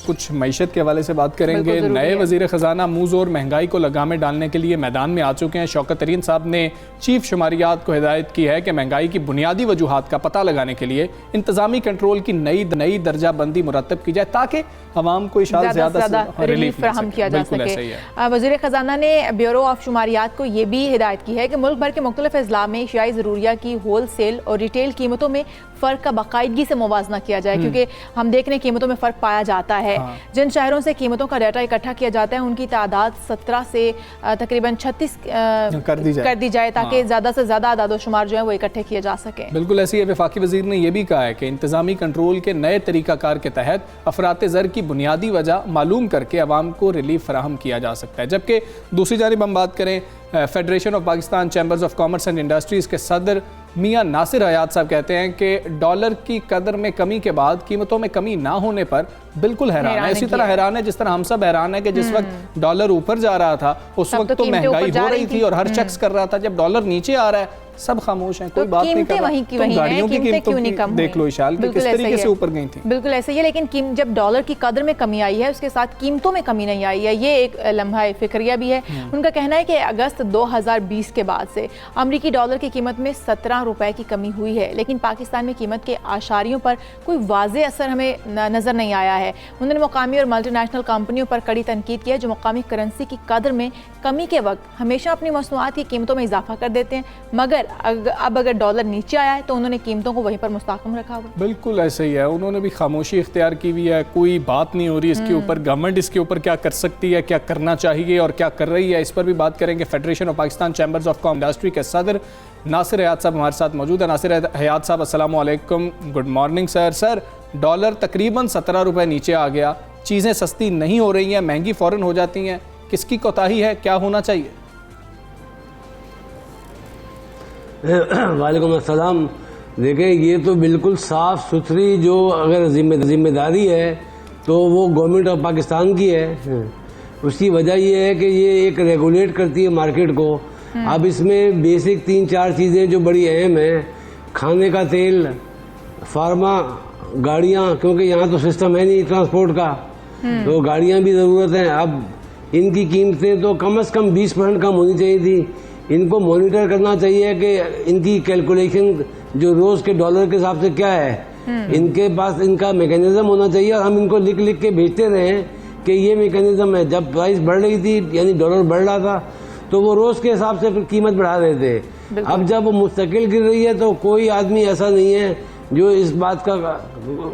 कुछ मईशत के हवाले से बात करेंगे। नए वज़ीर ख़जाना मुँह ज़ोर महंगाई को लगामे डालने के लिए मैदान में आ चुके हैं। शौकत तरीन साहब ने चीफ शुमारियात को हिदायत की है कि महंगाई की बुनियादी वजूहात का पता लगाने के लिए इंतज़ामी कंट्रोल की नई दर्जाबंदी मुरतब की जाए ताकि आवाम को ज़्यादा रिलीफ फराहम किया जा सके। वज़ीर ख़जाना ने ब्यूरो ऑफ शुमारियात को ये भी हिदायत की है कि मुल्क भर के मुख्तलिफ अज़ला में एशियाई ज़रूरिया की होल सेल और रिटेल कीमतों में फ़र्क का बाकायदगी से मुवाजना किया जाए, क्योंकि हम देख रहे हैं कीमतों में फ़र्क पाया जाता है। जिन शहरों से कीमतों का डाटा इकट्ठा किया जाता है उनकी तादाद 17 से तकरीबन 36 कर दी जाए ताकि ज़्यादा से ज़्यादा आदाद शुमार जो है वो इकट्ठे किए जा सकें। बिल्कुल ऐसे ही वफाकी वज़ीर ने यह भी कहा है कि इंतज़ामी कंट्रोल के नए तरीक़ाकार के तहत अफरात ज़र की बुनियादी वजह मालूम करके अवाम को रिलीफ फराहम किया जा सकता है। जबकि दूसरी जानिब हम बात करें, federation of Pakistan chambers of commerce and industries के सदर मियां नासिर हयात साहब कहते हैं कि डॉलर की कदर में कमी के बाद कीमतों में कमी ना होने पर बिल्कुल हैरान है। इसी तरह हैरान है जिस तरह हम सब हैरान है कि जिस वक्त डॉलर ऊपर जा रहा था उस वक्त तो महंगाई हो रही थी और हर शख्स कर रहा था। जब डॉलर नीचे आ रहा है सब खामोश हैं, कोई बात नहीं कर रहा। तो गाड़ियों की कीमतें देख लो विशाल कि किस तरीके से ऊपर गई थी। बिल्कुल ऐसे ही है, लेकिन जब डॉलर की कदर में कमी आई है उसके साथ कीमतों में कमी नहीं आई है। ये एक लम्हा फिक्रिया भी है। उनका कहना है कि अगस्त 2020 के बाद से अमरीकी डॉलर की कीमत में 17 रुपए की कमी हुई है, लेकिन पाकिस्तान में कीमत के आशारियों पर कोई वाज़े असर हमें नज़र नहीं आया है। उन्होंने मुकामी और मल्टीनेशनल कंपनियों पर कड़ी तनकीद की है जो मुकामी करेंसी की कदर में कमी के वक्त हमेशा अपनी मसनूआत की कीमतों में इजाफा कर देते हैं, मगर अब अगर डॉलर नीचे आया है तो उन्होंने कीमतों को वहीं पर मुस्तहकम रखा हुआ। बिल्कुल ऐसे ही है, उन्होंने भी खामोशी इख्तियार की हुई है। कोई बात नहीं हो रही इसके ऊपर। गवर्नमेंट इसके ऊपर क्या कर सकती है, क्या करना चाहिए और क्या कर रही है, इस पर भी बात करेंगे। Federation of Pakistan chambers of commerce industry के सदर नासिर हयात साहब हमारे साथ मौजूद है। नासिर हयात साहब अस्सलाम वालेकुम, good morning sir. Sir, dollar तकरीबन 17 रुपये नीचे आ गया, चीज़ें सस्ती नहीं हो रही हैं, महंगी फ़ौरन हो जाती हैं, किसकी कोताही है, क्या होना चाहिए? वालेकुम अस्सलाम। देखिए, ये तो बिल्कुल साफ़ सुथरी जो अगर जिम्मेदारी है तो वो गवर्नमेंट ऑफ पाकिस्तान की है। उसकी वजह ये है कि ये एक रेगुलेट करती है मार्केट को। अब इसमें बेसिक 3-4 चीज़ें जो बड़ी अहम हैं, खाने का तेल, फार्मा, गाड़ियाँ, क्योंकि यहाँ तो सिस्टम है नहीं ट्रांसपोर्ट का, तो गाड़ियाँ भी ज़रूरत हैं। अब इनकी कीमतें तो कम से कम 20% कम होनी चाहिए थी। इनको मॉनिटर करना चाहिए कि इनकी कैलकुलेशन जो रोज़ के डॉलर के हिसाब से क्या है, इनके पास इनका मैकेनिज्म होना चाहिए और हम इनको लिख लिख के भेजते रहे कि ये मैकेनिज्म है। जब प्राइस बढ़ रही थी यानी डॉलर बढ़ रहा था तो वो रोज़ के हिसाब से कीमत बढ़ा रहे थे। अब जब वो मुस्तकिल गिर रही है तो कोई आदमी ऐसा नहीं है जो इस बात का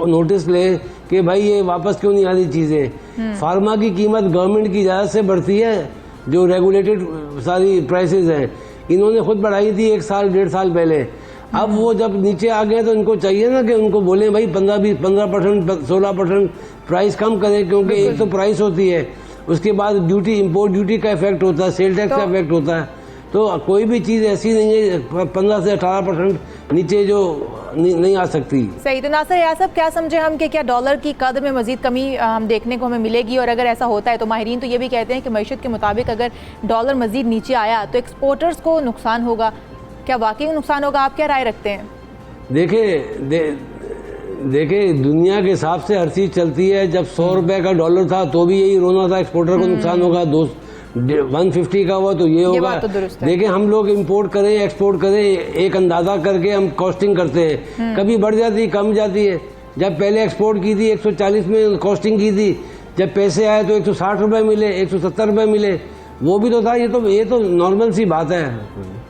नोटिस ले कि भाई ये वापस क्यों नहीं आ रही चीज़ें। फार्मा की कीमत गवर्नमेंट की इजाज़त से बढ़ती है, जो रेगुलेटेड सारी प्राइसेस हैं इन्होंने खुद बढ़ाई थी 1-1.5 साल पहले। अब वो जब नीचे आ गए तो इनको चाहिए ना कि उनको बोले भाई 15%, 16% प्राइस कम करें, क्योंकि एक तो प्राइस होती है, उसके बाद ड्यूटी, इंपोर्ट ड्यूटी का इफेक्ट होता है, सेल टैक्स का इफेक्ट होता है। तो कोई भी चीज़ ऐसी नहीं है 15 से 18% नीचे जो नहीं आ सकती। सही। तो नासिर हयात साहब, क्या समझे हम कि क्या डॉलर की कदर में मजीद कमी हम देखने को हमें मिलेगी? और अगर ऐसा होता है तो माहिरीन तो ये भी कहते हैं कि मईशत के मुताबिक अगर डॉलर मजीद नीचे आया तो एक्सपोर्टर्स को नुकसान होगा। क्या वाकई नुकसान होगा? आप क्या राय रखते हैं? देखिए, दुनिया के हिसाब से हर चीज़ चलती है। जब 100 रुपये का डॉलर था तो भी यही रोना था, एक्सपोर्टर को नुकसान होगा। 150 का हुआ तो ये होगा। तो देखिए, हम लोग इंपोर्ट करें एक्सपोर्ट करें एक अंदाजा करके हम कॉस्टिंग करते हैं, कभी बढ़ जाती है कम जाती है। जब पहले एक्सपोर्ट की थी 140 में कॉस्टिंग की थी, जब पैसे आए तो 160 रुपये मिले, 170 रुपये मिले, वो भी तो था। ये तो नॉर्मल सी बात है।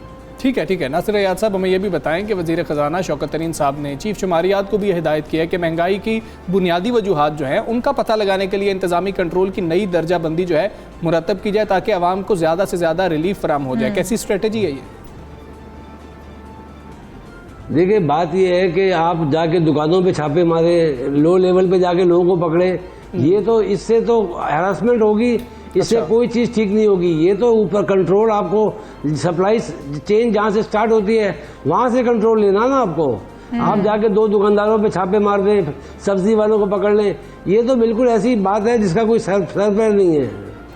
ठीक है। नासिर हयात साहब, हमें यह भी बताएं कि वज़ीर ख़जाना शौकत तरीन साहब ने चीफ शुमारियात को भी यह हिदायत की है कि महंगाई की बुनियादी वजूहात जो हैं उनका पता लगाने के लिए इंतज़ामी कंट्रोल की नई दर्जाबंदी जो है मुरतब की जाए ताकि आवाम को ज़्यादा से ज़्यादा रिलीफ फराम हो जाए। कैसी स्ट्रेटजी है ये? देखिए, बात यह है कि आप जाके दुकानों पे छापे मारे, लो लेवल पे जाके लोगों को पकड़े, ये तो इससे तो हैरासमेंट होगी, इससे कोई चीज़ ठीक नहीं होगी। ये तो ऊपर कंट्रोल, आपको सप्लाई चेन जहाँ से स्टार्ट होती है वहाँ से कंट्रोल लेना ना आपको। आप जाके 2 दुकानदारों पे छापे मार दें, सब्जी वालों को पकड़ लें, ये तो बिल्कुल ऐसी बात है जिसका कोई सर पैर नहीं है।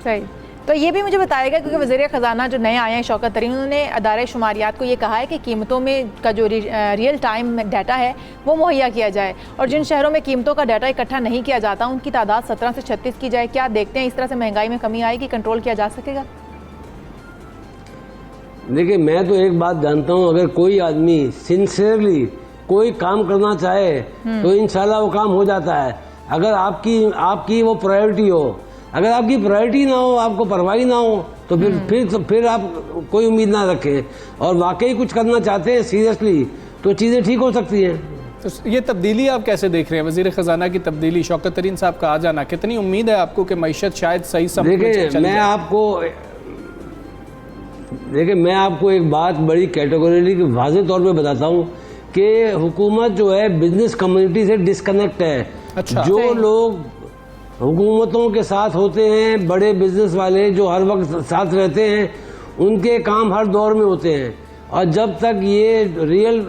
सही। तो ये भी मुझे बताएगा, क्योंकि वज़ीर ख़जाना जो नए आए हैं शौकत तरीन, उन्होंने अदारे शुमारियात को ये कहा है कि कीमतों में का जो रियल टाइम डाटा है वो मुहैया किया जाए, और जिन शहरों में कीमतों का डाटा इकट्ठा नहीं किया जाता उनकी तादाद 17 से 36 की जाए। क्या देखते हैं इस तरह से महंगाई में कमी आएगी, कंट्रोल किया जा सकेगा? देखिए, मैं तो एक बात जानता हूँ, अगर कोई आदमी सिंसियरली कोई काम करना चाहे तो इंशाल्लाह वो काम हो जाता है। अगर आपकी वो प्रायोरिटी हो, अगर आपकी प्रायोरिटी ना हो, आपको परवाही ना हो, तो फिर आप कोई उम्मीद ना रखें और वाकई कुछ करना चाहते हैं सीरियसली, तो चीज़ें ठीक हो सकती हैं। तो ये तब्दीली आप कैसे देख रहे हैं, वज़ीर ख़जाना की तब्दीली, शौकत तरीन साहब का आ जाना, कितनी उम्मीद है आपको कि मईशत शायद सही समय पे चल देखिए, मैं आपको एक बात बड़ी कैटेगोरिकली वाज़ेह तौर पे बताता हूँ कि हुकूमत जो है बिजनेस कम्युनिटी से डिस्कनेक्ट है। अच्छा। जो लोग हुकूमतों के साथ होते हैं, बड़े बिजनेस वाले जो हर वक्त साथ रहते हैं, उनके काम हर दौर में होते हैं, और जब तक ये रियल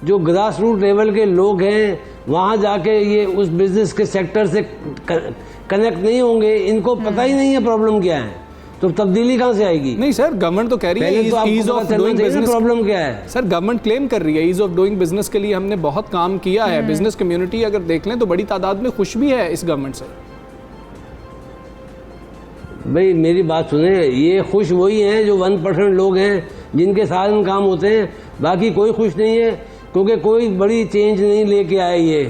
जो ग्रास रूट लेवल के लोग हैं वहाँ जाके ये उस बिजनेस के सेक्टर से कनेक्ट नहीं होंगे, इनको पता ही नहीं है प्रॉब्लम क्या है, तो तब्दीली कहाँ से आएगी? नहीं सर, गवर्नमेंट तो कह रही है ease of doing business. Problem क्या है सर? गवर्नमेंट क्लेम कर रही है ईज ऑफ डूइंग बिजनेस के लिए हमने बहुत काम किया है। बिजनेस कम्युनिटी अगर देख लें तो बड़ी तादाद में खुश भी है इस गवर्नमेंट से। भाई मेरी बात सुने, ये खुश वही हैं जो 1% लोग हैं जिनके साधन काम होते हैं, बाकी कोई खुश नहीं है, क्योंकि कोई बड़ी चेंज नहीं लेके आए ये।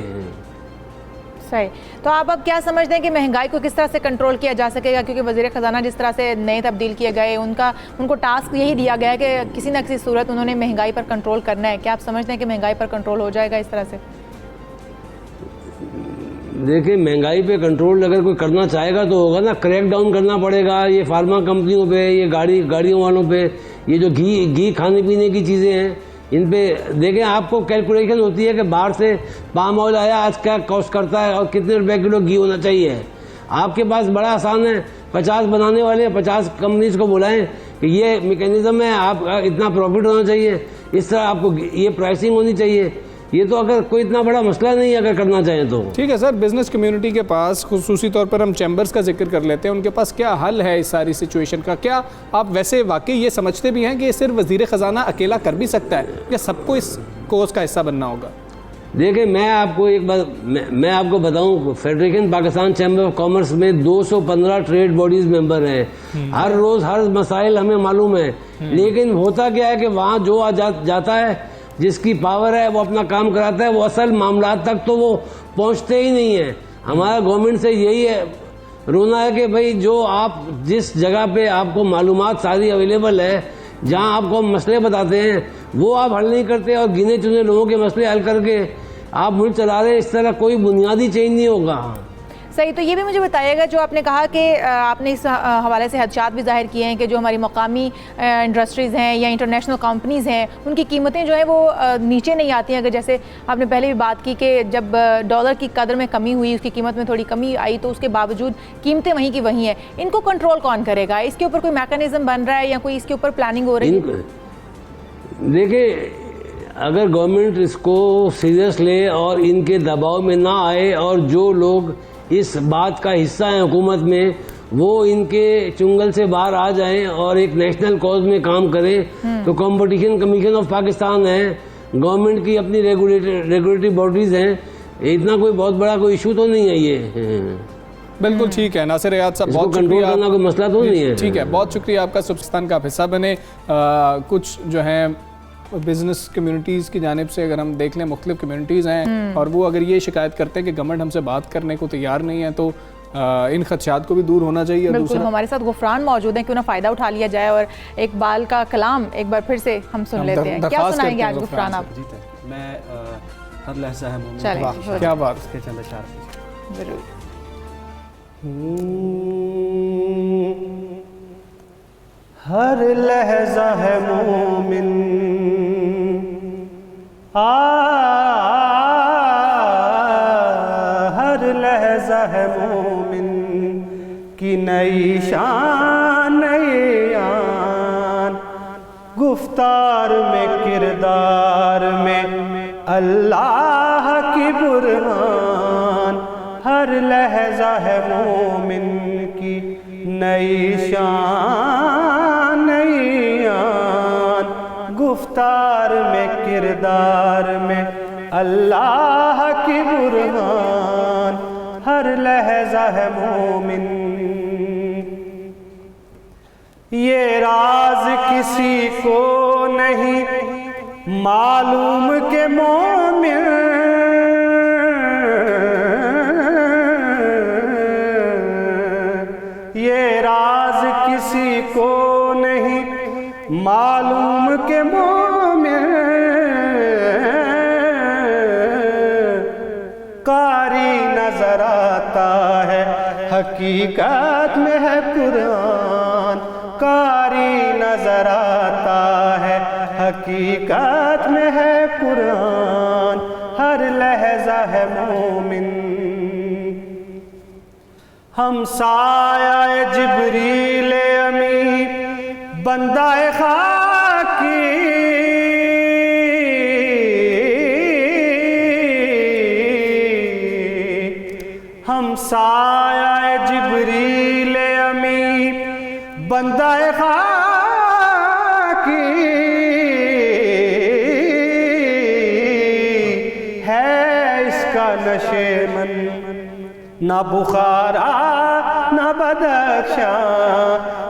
सही। तो आप अब क्या समझते हैं कि महंगाई को किस तरह से कंट्रोल किया जा सकेगा? क्योंकि वज़ीर ख़जाना जिस तरह से नए तब्दील किए गए, उनको टास्क यही दिया गया है कि किसी न किसी सूरत उन्होंने महंगाई पर कंट्रोल करना है। क्या आप समझते हैं कि महंगाई पर कंट्रोल हो जाएगा इस तरह से? देखिए, महंगाई पे कंट्रोल अगर कोई करना चाहेगा तो होगा ना, क्रैक डाउन करना पड़ेगा ये फार्मा कंपनियों पे, ये गाड़ियों वालों पे, ये जो घी खाने पीने की चीज़ें हैं इन पे। देखें, आपको कैलकुलेशन होती है कि बाहर से पाम ऑयल आया, आज क्या कॉस्ट करता है और कितने रुपए किलो घी होना चाहिए। आपके पास बड़ा आसान है, 50 बनाने वाले 50 कंपनीज को बुलाएं कि ये मैकेनिज्म है, आप इतना प्रॉफिट होना चाहिए, इस तरह आपको ये प्राइसिंग होनी चाहिए। ये तो अगर कोई इतना बड़ा मसला नहीं है अगर करना चाहें तो। ठीक है सर, बिजनेस कम्युनिटी के पास खुसूसी तौर पर हम चैम्बर्स का जिक्र कर लेते हैं, उनके पास क्या हल है इस सारी सिचुएशन का? क्या आप वैसे वाकई ये समझते भी हैं कि ये सिर्फ वज़ीर ख़जाना अकेला कर भी सकता है या सबको इस कोर्स का हिस्सा बनना होगा? देखिए, मैं आपको एक बात मैं आपको बताऊं, federation Pakistan chamber of commerce में 215 ट्रेड बॉडीज मेंबर हैं। हर रोज़ हर मसाइल हमें मालूम है, लेकिन होता क्या है कि वहाँ जो जाता है, जिसकी पावर है वो अपना काम कराता है, वो असल मामला तक तो वो पहुंचते ही नहीं है। हमारा गवर्नमेंट से यही है रोना है कि भाई जो आप जिस जगह पे आपको मालूमात सारी अवेलेबल है, जहां आपको मसले बताते हैं, वो आप हल नहीं करते और गिने चुने लोगों के मसले हल करके आप मुल्क चला रहे हैं। इस तरह कोई बुनियादी चेंज नहीं होगा। सही। तो ये भी मुझे बताइएगा, जो आपने कहा कि आपने इस हवाले से हदशात भी जाहिर किए हैं कि जो हमारी मकामी इंडस्ट्रीज़ हैं या इंटरनेशनल कंपनीज़ हैं, उनकी कीमतें जो है वो नीचे नहीं आती हैं। अगर जैसे आपने पहले भी बात की कि जब डॉलर की कदर में कमी हुई, उसकी कीमत में थोड़ी कमी आई, तो उसके बावजूद कीमतें वहीं की वहीं हैं। इनको कंट्रोल कौन करेगा? इसके ऊपर कोई मैकेनिज्म बन रहा है या कोई इसके ऊपर प्लानिंग हो रही है? देखिए, अगर गवर्नमेंट इसको सीरियस ले और इनके दबाव में ना आए और जो लोग इस बात का हिस्सा है हुकूमत में, वो इनके चुंगल से बाहर आ जाएं और एक नेशनल कॉज में काम करें, तो कंपटीशन कमीशन ऑफ पाकिस्तान है, गवर्नमेंट की अपनी रेगुलेटरी बॉडीज हैं, इतना कोई बहुत बड़ा कोई इशू तो नहीं है ये। बिल्कुल ठीक है नासिर रियाद साहब, बहुत शुक्रिया। करना कोई मसला तो नहीं है। ठीक है, बहुत शुक्रिया आपका, सुबहिस्तान का आप हिस्सा बने। कुछ जो है बिजनेस कम्युनिटीज़ की जानिब से अगर हम देख लें, मुख्तलिफ कम्युनिटीज़ हैं और वो अगर ये शिकायत करते हैं कि गवर्नमेंट हमसे बात करने को तैयार नहीं है, तो इन खदशात को भी दूर होना चाहिए। बिल्कुल, हमारे साथ गुफरान मौजूद हैं, क्यों ना फ़ायदा उठा लिया जाए और इकबाल का कलाम एक बार फिर से हम सुन लेते हैं। क्या सुनाएंगे आज गुफरान आप? मैं हर लहज़ा है मोमिन, चलिए, क्या बात, उसके चंद अशार जरूर। हर लहज़ा है मोमिन, हर लहज़ा है मोमिन की नई शान नई आन, गुफ्तार में किरदार में अल्लाह की बुरहान। हर लहज़ा है मोमिन की नई शान नई आन, गुफ्तार में किरदार में अल्लाह की बुरहान, हर लहजा है मोमिन। ये राज किसी को नहीं मालूम के मोमिन, ये राज किसी को नहीं मालूम के मोमिन, कारी नजर आता है हकीकत में है कुरान, कारी नजर आता है हकीकत में है कुरान, हर लहजा है मोमिन। हम साया जिब्रील अमी बंदाए खाकी, हम साया जिब्रील अमी बंदाए खाकी, है इसका नशेमन ना बुखारा ना बदख्शा,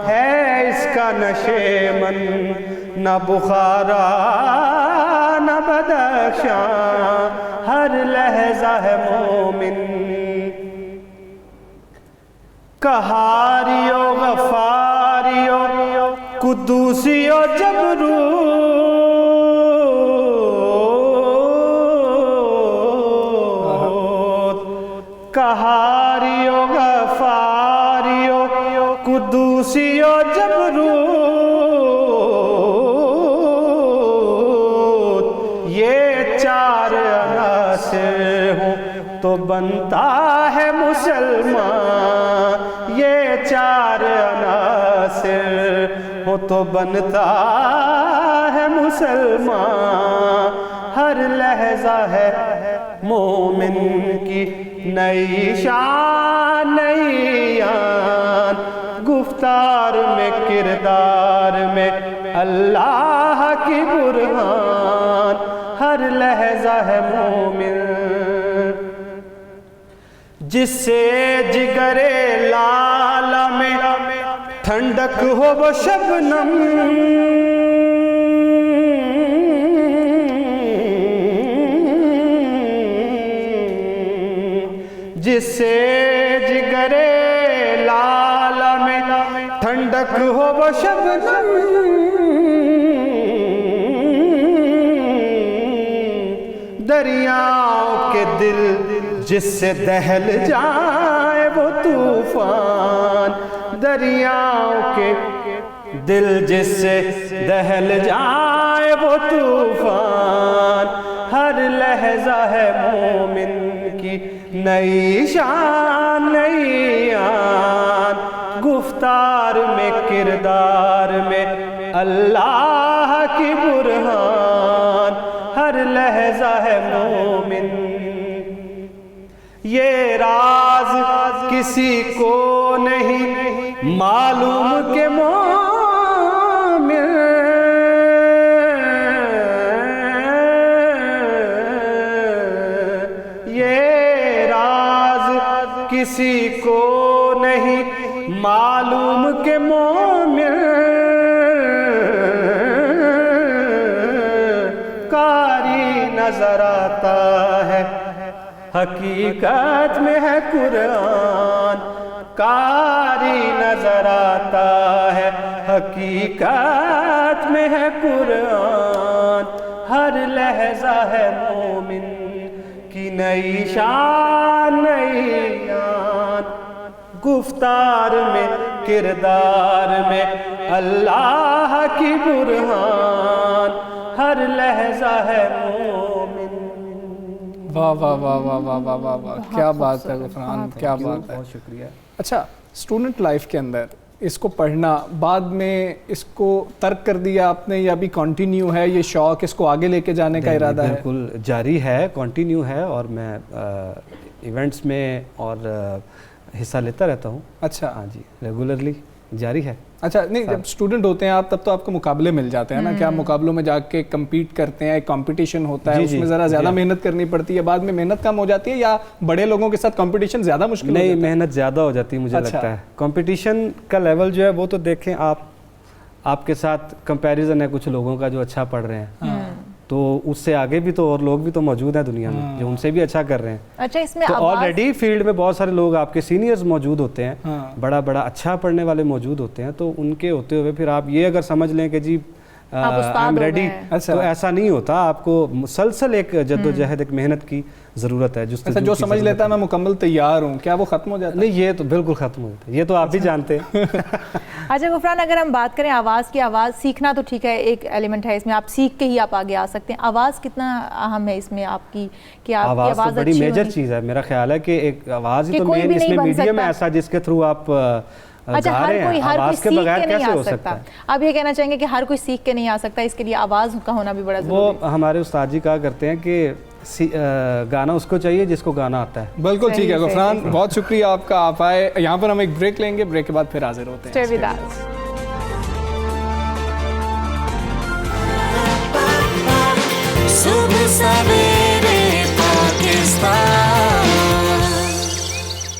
है इसका नशेमन ना बुखारा ना बदख्शा, हर लहजा है मोमिन। कहारियो गफारियो कुद्दूसियो जबरू, कहारियो गफारियो कुद्दूसियो जबरू, ये चार अनासिर हूँ तो बनता है मुसलमान, ये चार अनासिर हो तो बनता है मुसलमान, हर लहजा है मोमिन की नई शान नई आन, गुफ्तार में किरदार में अल्लाह की बुरहान, हर लहजा है मोमिन। जिससे जिगरे लाला में ठंडक हो वो शबनम, जिससे जिगरे लाला में ठंडक हो वो शबनम, दरियाओं के दिल जिससे दहल जाए वो तूफान, दरियाओं के दिल जिससे दहल जाए वो तूफान, हर लहजा है मोमिन की नई शान नई आन, गुफ्तार में किरदार में अल्लाह की बुरहान, हर लहजा है मोमिन। ये राज किसी को नहीं मालूम के मोमिन, ये राज किसी को नहीं मालूम के मोमिन, कारी नजर आता है हकीकत में है कुरान, कारी नजर आता है हकीकत में है कुरान, हर लहजा है मोमिन की नई शान नई आन, गुफ्तार में किरदार में अल्लाह की बुरहान, हर लहजा है मोमिन। वाह वाह वाह वाह वाह वाह वाह वाह, क्या बात है गुफरान, क्या बात है, बहुत शुक्रिया। अच्छा, स्टूडेंट लाइफ के अंदर इसको पढ़ना बाद में इसको तर्क कर दिया आपने या भी कंटिन्यू है ये शौक, इसको आगे लेके जाने का इरादा है? बिल्कुल जारी है, कंटिन्यू है, और मैं इवेंट्स में और हिस्सा लेता रहता हूँ। अच्छा हाँ जी, रेगुलरली जारी है। अच्छा, नहीं जब स्टूडेंट होते हैं आप तब तो आपको मुकाबले मिल जाते हैं ना, क्या मुकाबलों में जाके compete करते हैं, कंपटीशन होता है, जी, उसमें जी, ज़रा ज़्यादा जी। मेहनत करनी पड़ती है, बाद में मेहनत कम हो जाती है, या बड़े लोगों के साथ कंपटीशन ज़्यादा मुश्किल हो नहीं, जाता है? मेहनत ज़्यादा हो जाती है मुझे अच्छा। लगता है। कंपटीशन का लेवल जो है वो तो देखें आप, आपके साथ कंपैरिजन है कुछ लोगों का जो अच्छा पढ़ रहे हैं, तो उससे आगे भी तो और लोग भी तो मौजूद हैं दुनिया में जो उनसे भी अच्छा कर रहे हैं। अच्छा, इसमें तो आवाज़ ऑलरेडी फील्ड में बहुत सारे लोग आपके सीनियर्स मौजूद होते हैं, हाँ। बड़ा बड़ा अच्छा पढ़ने वाले मौजूद होते हैं, तो उनके होते हुए फिर आप ये अगर समझ लें कि जी आप उस्ताद आई एम हो रेडी, गए हैं। अच्छा। तो ऐसा नहीं होता। आपको मुसलसल एक जद्दोजहद, एक मेहनत की ज़रूरत है। अच्छा, जो समझ लेता है मैं मुकम्मल तैयार हूँ, क्या वो खत्म हो जाता है? नहीं, ये तो बिल्कुल ख़त्म हो जाता है, ये तो आप भी जानते हैं। अच्छा गुफरान, अगर हम बात करें आवाज़ की, आवाज़ सीखना तो ठीक है, एक एलिमेंट है इसमें, आप सीख के ही आप आगे आ सकते हैं। आवाज़ कितना अहम है इसमें आपकी, कि आपकी आवाज़ तो आवाज़ बड़ी अच्छी मेजर होनी- चीज़ है। मेरा ख्याल है कि एक आवाज़ ही कि तो कोई मेन भी नहीं इसमें बन मीडियम है सकता। ऐसा जिसके थ्रू आप अच्छा, गा रहे हैं। हर कोई आवाज़ के सीख बगैर के नहीं कैसे आ हो सकता। सकता है? आप ये कहना चाहेंगे कि हर कोई सीख के नहीं आ सकता, इसके लिए आवाज़ का होना भी बड़ा वो ज़रूरी है। हमारे उस्ताद जी कहा करते हैं कि गाना उसको चाहिए जिसको गाना आता है। बिल्कुल ठीक है सही, गुफरान, सही। बहुत शुक्रिया आपका, आप आए। यहाँ पर हम एक ब्रेक लेंगे, ब्रेक के बाद फिर हाजिर होते हैं। Stay with us. सुबह सवेरे